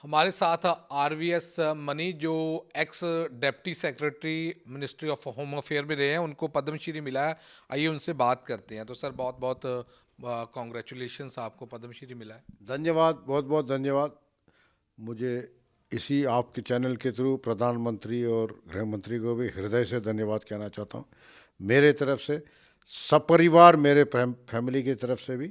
हमारे साथ RVS money जो x deputy secretary ministry of home affair में रहे हैं, उनको पद्मश्री मिला है। आइए उनसे बात करते हैं। तो सर, बहुत बहुत कॉन्ग्रेचुलेशंस, आपको पद्मश्री मिला है। धन्यवाद, बहुत बहुत धन्यवाद। मुझे इसी आपके चैनल के थ्रू प्रधानमंत्री और गृह मंत्री को भी हृदय से धन्यवाद कहना चाहता हूँ, मेरे तरफ से, सपरिवार मेरे फैमिली की तरफ से भी,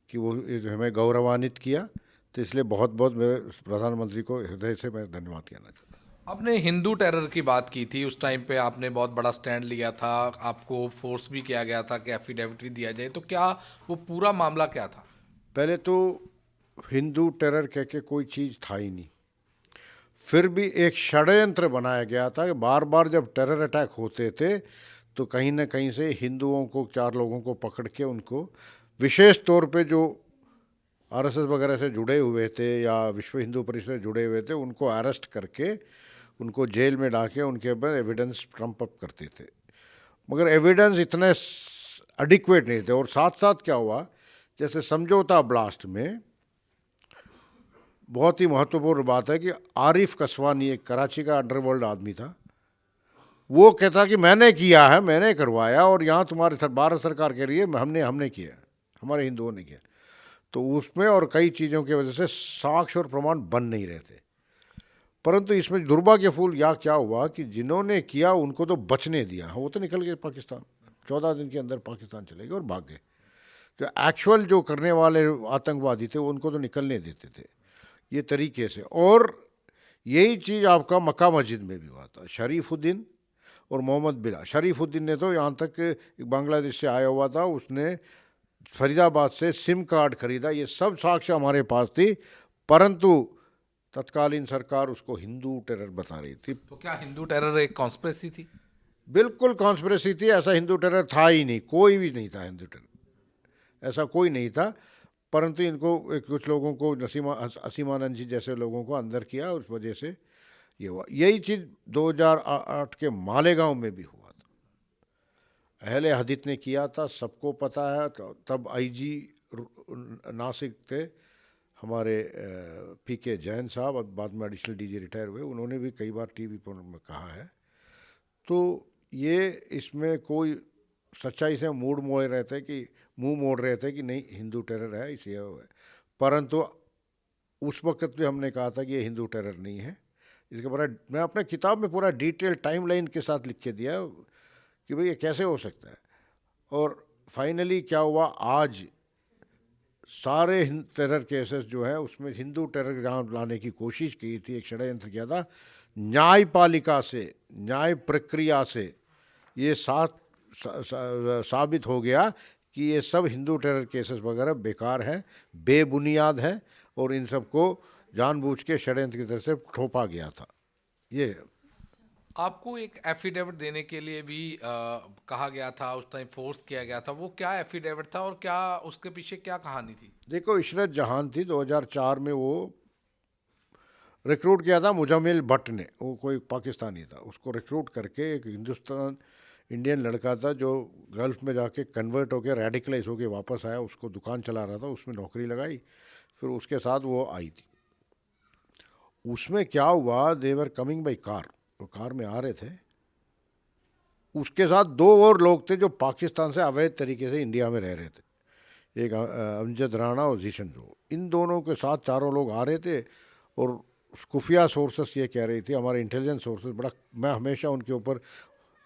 कि वो हमें गौरवान्वित किया। तो इसलिए बहुत बहुत मैं प्रधानमंत्री को हृदय से मैं धन्यवाद कहना चाहता हूँ। आपने हिंदू टेरर की बात की थी, उस टाइम पे आपने बहुत बड़ा स्टैंड लिया था, आपको फोर्स भी किया गया था कि एफिडेविट भी दिया जाए। तो क्या वो पूरा मामला क्या था? पहले तो हिंदू टेरर कह के कोई चीज़ था ही नहीं। फिर भी एक षड्यंत्र बनाया गया था कि बार बार जब टेरर अटैक होते थे तो कहीं ना कहीं से हिंदुओं को, 4 लोगों को पकड़ के उनको, विशेष तौर पे जो आरएसएस वगैरह से जुड़े हुए थे या विश्व हिंदू परिषद से जुड़े हुए थे, उनको अरेस्ट करके उनको जेल में डाल के उनके ऊपर एविडेंस ट्रम्प अप करते थे। मगर एविडेंस इतने एडिक्वेट नहीं थे। और साथ साथ क्या हुआ, जैसे समझौता ब्लास्ट में बहुत ही महत्वपूर्ण बात है कि आरिफ कसवानी, एक कराची का अंडरवर्ल्ड आदमी था, वो कहता कि मैंने किया है, मैंने करवाया, और यहाँ तुम्हारे भारत सरकार कह रही है हमने हमने किया, हमारे हिंदुओं ने किया। तो उसमें और कई चीज़ों की वजह से साक्ष्य और प्रमाण बन नहीं रहे थे। परंतु इसमें दुर्भाग्यपूर्ण या क्या हुआ कि जिन्होंने किया उनको तो बचने दिया। वो तो निकल गए पाकिस्तान, 14 दिन के अंदर पाकिस्तान चले गए और भाग गए। जो एक्चुअल जो करने वाले आतंकवादी थे उनको तो निकलने देते थे ये तरीके से। और यही चीज़ आपका मक्का मस्जिद में भी हुआ था। शरीफुद्दीन और मोहम्मद बिला, शरीफुद्दीन ने तो यहाँ तक बांग्लादेश से आया हुआ था, उसने फरीदाबाद से सिम कार्ड खरीदा। ये सब साक्ष्य हमारे पास थी, परंतु तत्कालीन सरकार उसको हिंदू टेरर बता रही थी। तो क्या हिंदू टेरर एक कॉन्स्पिरेसी थी? बिल्कुल कॉन्स्पिरेसी थी। ऐसा हिंदू टेरर था ही नहीं, कोई भी नहीं था हिंदू टेरर, ऐसा कोई नहीं था। परंतु इनको कुछ लोगों को, असीमानंद जी जैसे लोगों को अंदर किया, उस वजह से ये हुआ। यही चीज़ 2008 के मालेगांव में भी हुआ था। अहले हदीत ने किया था, सबको पता है। तो तब आईजी नासिक थे हमारे पीके जैन साहब, और बाद में एडिशनल डीजी रिटायर हुए। उन्होंने भी कई बार टीवी पर में कहा है। तो ये इसमें कोई सच्चाई से मूड मोड़ रहे थे कि मुंह मोड़ रहे थे कि नहीं हिंदू टेरर है इसलिए वो है। परंतु उस वक्त भी हमने कहा था कि ये हिंदू टेरर नहीं है। इसके पूरा मैं अपने किताब में पूरा डिटेल टाइमलाइन के साथ लिख के दिया कि भाई ये कैसे हो सकता है। और फाइनली क्या हुआ, आज सारे टेरर केसेस जो है उसमें हिंदू टेरर जहाँ लाने की कोशिश की थी, एक षड्यंत्र किया था, न्यायपालिका से, न्याय प्रक्रिया से ये साबित हो गया कि ये सब हिंदू टेरर केसेस वगैरह बेकार हैं, बेबुनियाद हैं, और इन सबको जानबूझ के षड्यंत्र की तरफ से ठोपा गया था। ये आपको एक एफिडेविट देने के लिए भी कहा गया था, उस टाइम फोर्स किया गया था। वो क्या एफिडेविट था और क्या उसके पीछे क्या कहानी थी? देखो, इशरत जहान थी, 2004 में वो रिक्रूट किया था मुजम्मिल भट्ट ने। वो कोई पाकिस्तानी था, उसको रिक्रूट करके एक हिंदुस्तान इंडियन लड़का था जो गल्फ़ में जाके कन्वर्ट होकर रेडिकलाइज होके वापस आया, उसको दुकान चला रहा था, उसमें नौकरी लगाई, फिर उसके साथ वो आई थी। उसमें क्या हुआ, देवर कमिंग बाई कार, वो कार में आ रहे थे, उसके साथ 2 और लोग थे जो पाकिस्तान से अवैध तरीके से इंडिया में रह रहे थे, एक अमजद राणा और जीशन जो। इन दोनों के साथ 4 लोग आ रहे थे। और खुफिया सोर्सेस ये कह रही थी, हमारे इंटेलिजेंस सोर्सेस, बड़ा मैं हमेशा उनके ऊपर,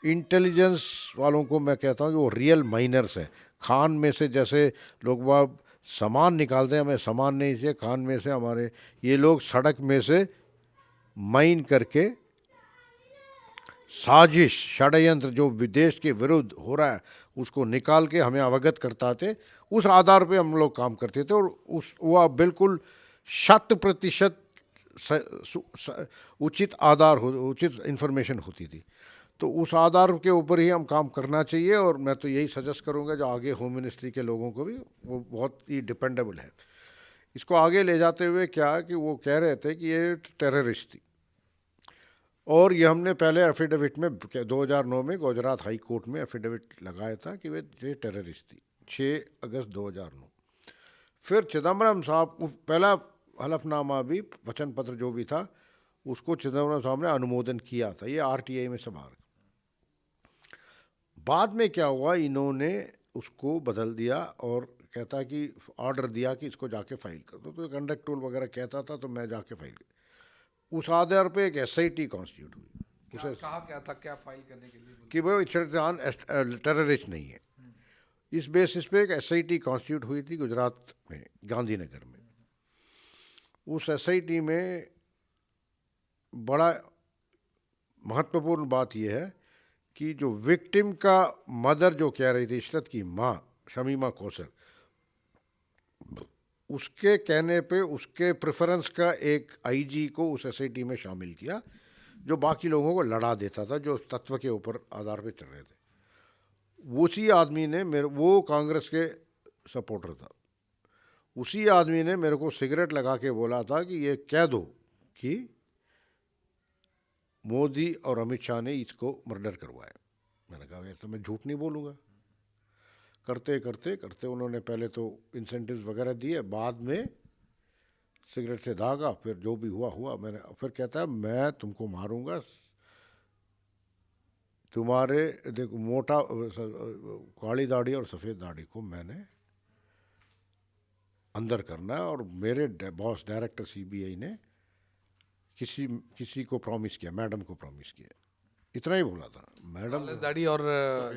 इंटेलिजेंस वालों को मैं कहता हूँ कि वो रियल माइनर्स हैं। खान में से जैसे लोग वह सामान निकालते हैं, हमें सामान नहीं चाहिए, खान में से हमारे ये लोग सड़क में से माइन करके साजिश, षड्यंत्र जो विदेश के विरुद्ध हो रहा है उसको निकाल के हमें अवगत करता थे। उस आधार पे हम लोग काम करते थे, और उस वह बिल्कुल 100% उचित आधार हो, उचित इन्फॉर्मेशन होती थी। तो उस आधार के ऊपर ही हम काम करना चाहिए। और मैं तो यही सजेस्ट करूँगा जो आगे होम मिनिस्ट्री के लोगों को भी, वो बहुत ही डिपेंडेबल है। इसको आगे ले जाते हुए क्या कि वो कह रहे थे कि ये टेररिस्ट थी, और ये हमने पहले एफिडेविट में 2009 में गुजरात हाई कोर्ट में एफिडेविट लगाया था कि वे ये टेररिस्ट थी, 6 अगस्त 2009। फिर चिदम्बरम साहब, पहला हलफनामा भी, वचन पत्र जो भी था, उसको चिदम्बरम साहब ने अनुमोदन किया था। ये आरटीआई में सब आ गया। बाद में क्या हुआ, इन्होंने उसको बदल दिया और कहता कि ऑर्डर दिया कि इसको जाके फाइल कर दो। तो कंडक्ट टूल वगैरह कहता था, तो मैं जाके फाइल कर, उस आधार पे एक एसआईटी कॉन्स्टिट्यूट हुई। क्या कहा क्या था, क्या फाइल करने के लिए बोला? कि वो टेररिस्ट नहीं है। इस बेसिस पे एक एसआईटी कॉन्स्टिट्यूट हुई थी गुजरात में, गांधीनगर में। उस एसआईटी में बड़ा महत्वपूर्ण बात यह है कि जो विक्टिम का मदर जो कह रही थी, इशरत की माँ शमीमा कौसर, उसके कहने पे उसके प्रेफरेंस का एक आईजी को उस एसआईटी में शामिल किया, जो बाकी लोगों को लड़ा देता था, जो तत्व के ऊपर आधार पे चल रहे थे। उसी आदमी ने वो कांग्रेस के सपोर्टर था, उसी आदमी ने मेरे को सिगरेट लगा के बोला था कि ये कह दो कि मोदी और अमित शाह ने इसको मर्डर करवाया। मैंने कहा ये तो मैं झूठ नहीं बोलूँगा। करते करते करते उन्होंने पहले तो इंसेंटिव्स वगैरह दिए, बाद में सिगरेट से दागा, फिर जो भी हुआ हुआ। मैंने फिर कहता है मैं तुमको मारूंगा, तुम्हारे देखो मोटा काली दाढ़ी और सफ़ेद दाढ़ी को मैंने अंदर करना है। और मेरे बॉस डायरेक्टर सीबीआई ने किसी को प्रॉमिस किया, मैडम को प्रॉमिस किया, इतना ही बोला था। मैडम काले दाढ़ी और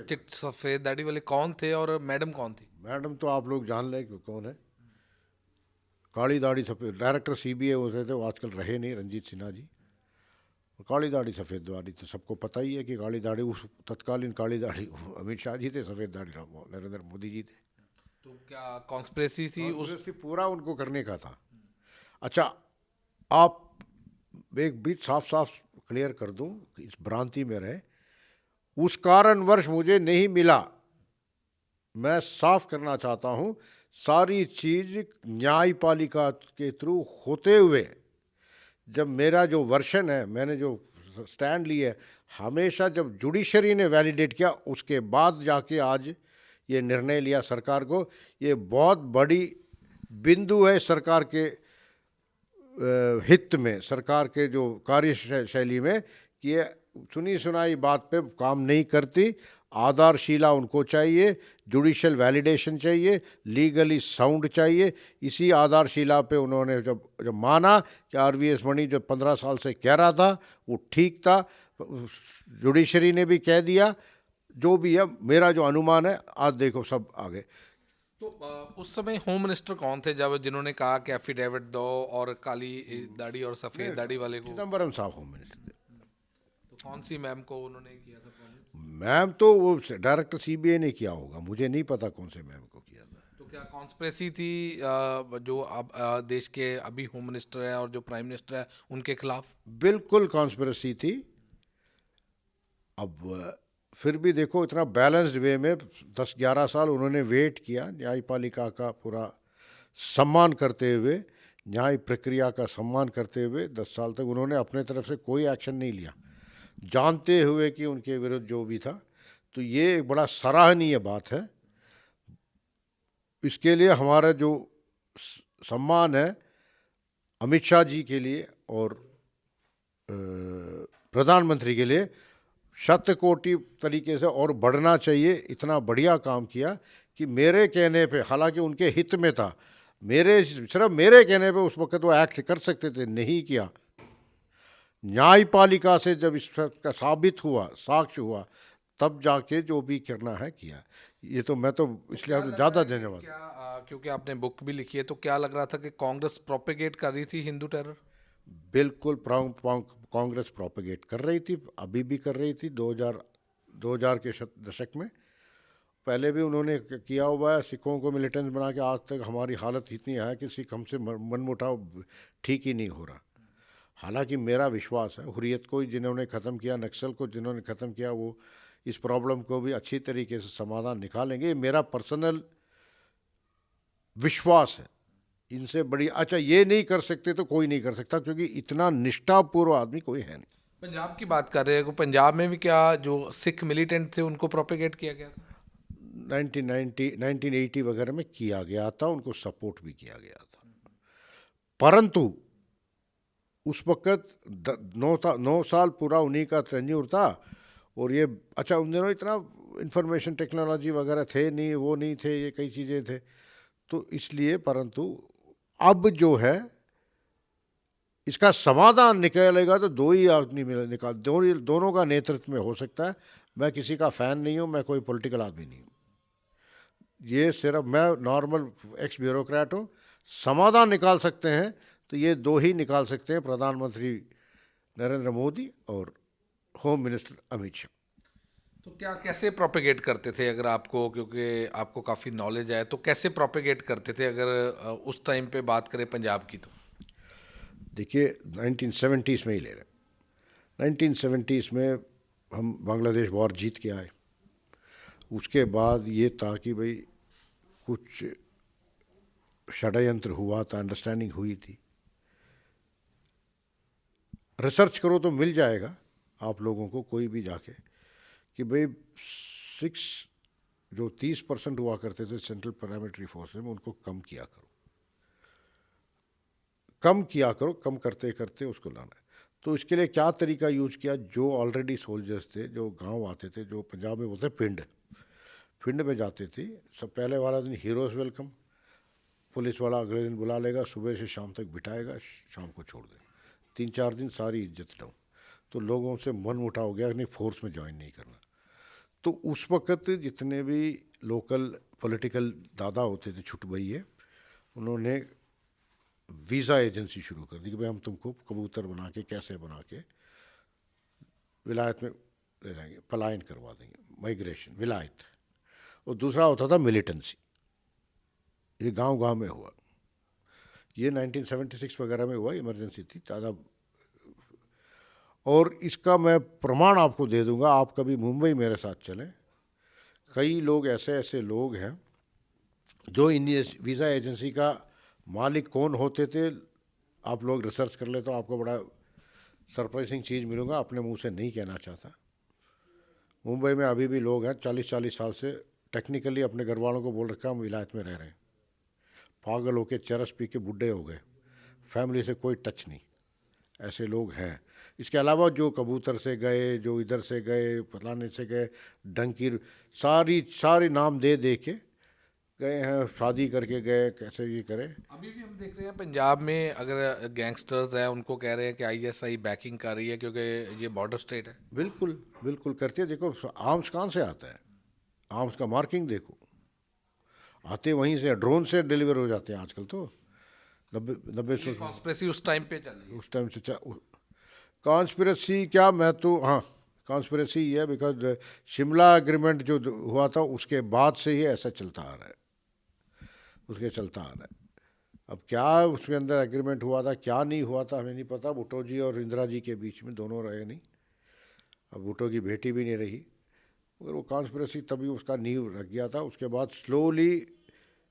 चिट सफेद दाढ़ी वाले कौन थे और मैडम कौन थी? मैडम तो आप लोग जान लें कि कौन है। काली दाढ़ी सफ़ेद डायरेक्टर सीबीआई होते थे, वो आजकल रहे नहीं, रंजीत सिन्हा जी। काली दाढ़ी सफ़ेद दाढ़ी तो सबको पता ही है कि काली दाढ़ी उस तत्कालीन काली दाढ़ी अमित शाह जी थे, सफ़ेद दाढ़ी नरेंद्र मोदी जी थे। तो क्या कॉन्स्पिरेसी थी उस? उसकी पूरा उनको करने का था। अच्छा, आप एक बीच साफ साफ क्लियर कर दूं कि इस भ्रांति में रहे, उस कारणवश मुझे नहीं मिला। मैं साफ करना चाहता हूं, सारी चीज न्यायपालिका के थ्रू होते हुए, जब मेरा जो वर्शन है, मैंने जो स्टैंड लिया है, हमेशा जब जुडिशरी ने वैलिडेट किया, उसके बाद जाके आज ये निर्णय लिया सरकार को। ये बहुत बड़ी बिंदु है सरकार के हित में, सरकार के जो कार्यशैली में, कि ये सुनी सुनाई बात पे काम नहीं करती। आधारशिला उनको चाहिए, जुडिशल वैलिडेशन चाहिए, लीगली साउंड चाहिए। इसी आधारशिला पे उन्होंने जब माना कि आरवीएस मणि जो 15 साल से कह रहा था वो ठीक था, जुडिशरी ने भी कह दिया। जो भी है, मेरा जो अनुमान है, आज देखो सब आगे। तो उस समय होम मिनिस्टर कौन थे जब जिन्होंने कहा कि एफिडेविट दो और काली दाढ़ी और सफेद दाढ़ी वाले को? चिदम्बरम साहब होम मिनिस्टर थे। तो कौन सी मैम को उन्होंने किया था promise? मैम तो वो डायरेक्टर सीबीआई ने किया होगा, मुझे नहीं पता कौन से मैम को किया था। तो क्या कॉन्स्पिरेसी थी जो अब देश के अभी होम मिनिस्टर है और जो प्राइम मिनिस्टर है उनके खिलाफ? बिल्कुल कॉन्स्पिरेसी थी। अब फिर भी देखो, इतना बैलेंस्ड वे में 10-11 साल उन्होंने वेट किया, न्यायपालिका का पूरा सम्मान करते हुए, न्याय प्रक्रिया का सम्मान करते हुए 10 साल तक उन्होंने अपने तरफ से कोई एक्शन नहीं लिया, जानते हुए कि उनके विरुद्ध जो भी था। तो ये एक बड़ा सराहनीय बात है। इसके लिए हमारा जो सम्मान है अमित शाह जी के लिए और प्रधानमंत्री के लिए शत कोटि तरीके से और बढ़ना चाहिए। इतना बढ़िया काम किया कि मेरे कहने पे, हालांकि उनके हित में था, सिर्फ मेरे कहने पे उस वक्त वो एक्ट कर सकते थे, नहीं किया। न्यायपालिका से जब इसका साबित हुआ, साक्ष्य हुआ, तब जाके जो भी करना है किया। ये तो मैं तो इसलिए ज़्यादा धन्यवाद। क्या क्योंकि आपने बुक भी लिखी है, तो क्या लग रहा था कि कांग्रेस प्रोपेगेट कर रही थी हिंदू टेरर? बिल्कुल कांग्रेस प्रोपेगेट कर रही थी, अभी भी कर रही थी। 2000 के दशक में पहले भी उन्होंने किया हुआ है। सिखों को मिलिटेंट्स बना के आज तक हमारी हालत इतनी है कि सिख हमसे मनमुटाव ठीक ही नहीं हो रहा। हालांकि मेरा विश्वास है, हुर्रियत को जिन्होंने ख़त्म किया, नक्सल को जिन्होंने ख़त्म किया, वो इस प्रॉब्लम को भी अच्छी तरीके से समाधान निकालेंगे। ये मेरा पर्सनल विश्वास है। इनसे बड़ी, अच्छा ये नहीं कर सकते तो कोई नहीं कर सकता, क्योंकि इतना निष्ठापूर्व आदमी कोई है नहीं। पंजाब की बात कर रहे हैं, पंजाब में भी क्या जो सिख मिलिटेंट थे उनको प्रोपेगेट किया गया था? 1980 वगैरह में किया गया था, उनको सपोर्ट भी किया गया था। परंतु उस वक्त 9 साल पूरा उन्हीं का टेन्यूर था। और ये अच्छा, उन दिनों इतना इंफॉर्मेशन टेक्नोलॉजी वगैरह थे नहीं, वो नहीं थे, ये कई चीज़ें थे, तो इसलिए। परंतु अब जो है इसका समाधान निकलेगा तो दो ही आदमी निकाल, दोनों का नेतृत्व में हो सकता है। मैं किसी का फ़ैन नहीं हूँ, मैं कोई पॉलिटिकल आदमी नहीं हूँ, ये सिर्फ मैं नॉर्मल एक्स ब्यूरोक्रेट हूँ। समाधान निकाल सकते हैं तो ये दो ही निकाल सकते हैं, प्रधानमंत्री नरेंद्र मोदी और होम मिनिस्टर अमित शाह। तो क्या कैसे प्रोपेगेट करते थे, अगर आपको, क्योंकि आपको काफ़ी नॉलेज है, तो कैसे प्रोपेगेट करते थे अगर उस टाइम पे बात करें पंजाब की? तो देखिए 1970s में ही ले रहे हैं। 1970s में हम बांग्लादेश वॉर जीत के आए। उसके बाद ये था कि भाई कुछ षड्यंत्र हुआ था, अंडरस्टैंडिंग हुई थी। रिसर्च करो तो मिल जाएगा आप लोगों को, कोई भी जाके, कि भाई 30% हुआ करते थे सेंट्रल पैरामिलिट्री फोर्सेस में, उनको कम किया करो, कम किया करो, कम करते करते उसको लाना है। तो इसके लिए क्या तरीका यूज किया? जो ऑलरेडी सोल्जर्स थे, जो गांव आते थे, जो पंजाब में बोलते हैं पिंड, पिंड में जाते थे, सब पहले वाला दिन हीरोज़ वेलकम, पुलिस वाला अगले दिन बुला लेगा, सुबह से शाम तक बिठाएगा, शाम को छोड़ देगा। 3-4 दिन सारी इज्जत डाउन। तो लोगों से मन उठा हो गया नहीं, फोर्स में ज्वाइन नहीं करना। तो उस वक्त जितने भी लोकल पॉलिटिकल दादा होते थे, छुट भैये, उन्होंने वीज़ा एजेंसी शुरू कर दी कि भाई हम तुमको कबूतर बना के, कैसे बना के विलायत में ले जाएंगे, पलायन करवा देंगे, माइग्रेशन विलायत। और दूसरा होता था मिलिटेंसी, ये गांव-गांव में हुआ। ये 1976 वगैरह में हुआ, इमरजेंसी थी ज़्यादा। और इसका मैं प्रमाण आपको दे दूंगा, आप कभी मुंबई मेरे साथ चलें। कई लोग ऐसे ऐसे लोग हैं जो इन वीज़ा एजेंसी का मालिक कौन होते थे, आप लोग रिसर्च कर ले तो आपको बड़ा सरप्राइजिंग चीज़ मिलूंगा, अपने मुंह से नहीं कहना चाहता। मुंबई में अभी भी लोग हैं 40-40 साल से टेक्निकली अपने घर वालों को बोल रखा है हम विलायत में रह रहे हैं, पागल होके चरस पी के बुढ़े हो गए, फैमिली से कोई टच नहीं, ऐसे लोग हैं। इसके अलावा जो कबूतर से गए, जो इधर से गए, फलाने से गए, डंकी, सारी नाम दे दे के गए हैं, शादी करके गए, कैसे ये करें। अभी भी हम देख रहे हैं पंजाब में, अगर गैंगस्टर्स हैं उनको कह रहे हैं कि आईएसआई बैकिंग कर रही है क्योंकि ये बॉर्डर स्टेट है। बिल्कुल बिल्कुल करती है। देखो आर्म्स कहाँ से आता है, आर्म्स का मार्किंग देखो, आते वहीं से, ड्रोन से डिलीवर हो जाते हैं आजकल तो। 90 ये कॉन्स्पिरेसी उस टाइम पे चल रही है। उस टाइम से कॉन्स्पिरेसी क्या, मैं तो हाँ कॉन्स्पिरेसी ये है बिकॉज शिमला एग्रीमेंट जो हुआ था उसके बाद से ही ऐसा चलता आ रहा है, उसके चलता आ रहा है। अब क्या उसके अंदर एग्रीमेंट हुआ था, क्या नहीं हुआ था, हमें नहीं पता। भुट्टो जी और इंदिरा जी के बीच में दोनों रहे नहीं, अब भुट्टो की बेटी भी नहीं रही, मगर वो कॉन्स्पिरेसी तभी उसका नींव रख गया था। उसके बाद स्लोली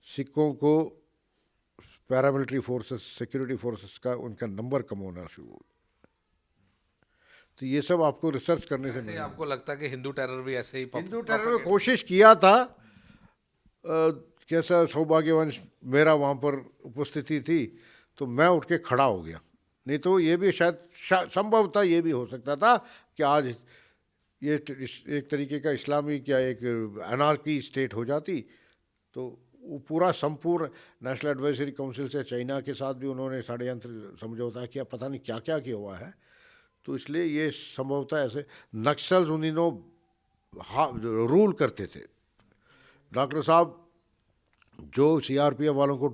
सिखों को पैरामिलिट्री फोर्सेस, सिक्योरिटी फोर्सेस का उनका नंबर कम होना शुरू हो। तो ये सब आपको रिसर्च करने से ऐसे आपको लगता है कि हिंदू टेरर भी ऐसे ही हिंदू टेरर में कोशिश किया था। कैसा सौभाग्यवंश मेरा वहाँ पर उपस्थिति थी तो मैं उठ के खड़ा हो गया, नहीं तो ये भी शायद संभव था, ये भी हो सकता था कि आज ये एक तरीके का इस्लामी क्या एक अनार्की स्टेट हो जाती। तो वो पूरा संपूर्ण नेशनल एडवाइजरी काउंसिल से चाइना के साथ भी उन्होंने षड्यंत्र समझौता किया, पता नहीं क्या क्या किया हुआ है। तो इसलिए ये संभवतः ऐसे नक्सल्स उन दिनों रूल करते थे। डॉक्टर साहब जो सीआरपीएफ वालों को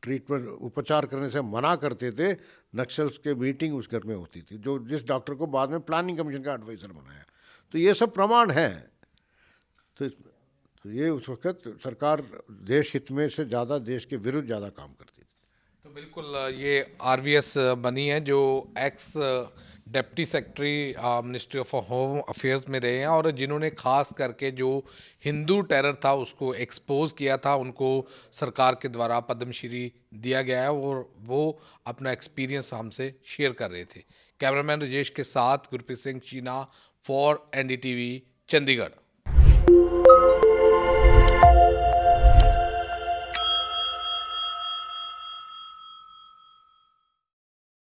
ट्रीटमेंट उपचार करने से मना करते थे, नक्सल्स के मीटिंग उस घर में होती थी, जो जिस डॉक्टर को बाद में प्लानिंग कमीशन का एडवाइज़र बनाया। तो ये सब प्रमाण है। तो ये उस वक्त सरकार देश हित में से ज़्यादा देश के विरुद्ध ज़्यादा काम करती थी। तो बिल्कुल ये आरवीएस मनी है जो x deputy secretary ministry of home affairs में रहे हैं और जिन्होंने खास करके जो हिंदू टेरर था उसको एक्सपोज किया था, उनको सरकार के द्वारा पद्मश्री दिया गया है और वो अपना एक्सपीरियंस हमसे शेयर कर रहे थे। कैमरामैन राजेश के साथ गुरप्रीत सिंह चीना फॉर एनडीटीवी चंडीगढ़।